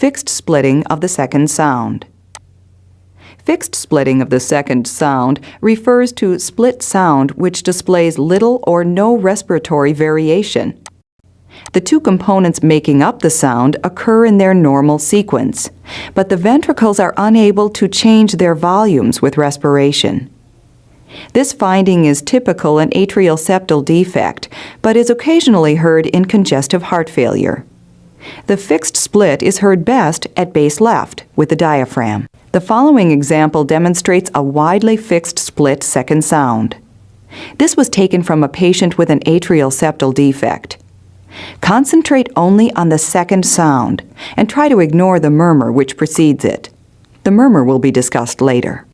fixed splitting of the second sound. Fixed splitting of the second sound refers to split sound which displays little or no respiratory variation. The two components making up the sound occur in their normal sequence, but the ventricles are unable to change their volumes with respiration. This finding is typical in atrial septal defect, but is occasionally heard in congestive heart failure. The fixed split is heard best at base left with the diaphragm. The following example demonstrates a widely fixed split second sound. This was taken from a patient with an atrial septal defect. Concentrate only on the second sound and try to ignore the murmur which precedes it. The murmur will be discussed later.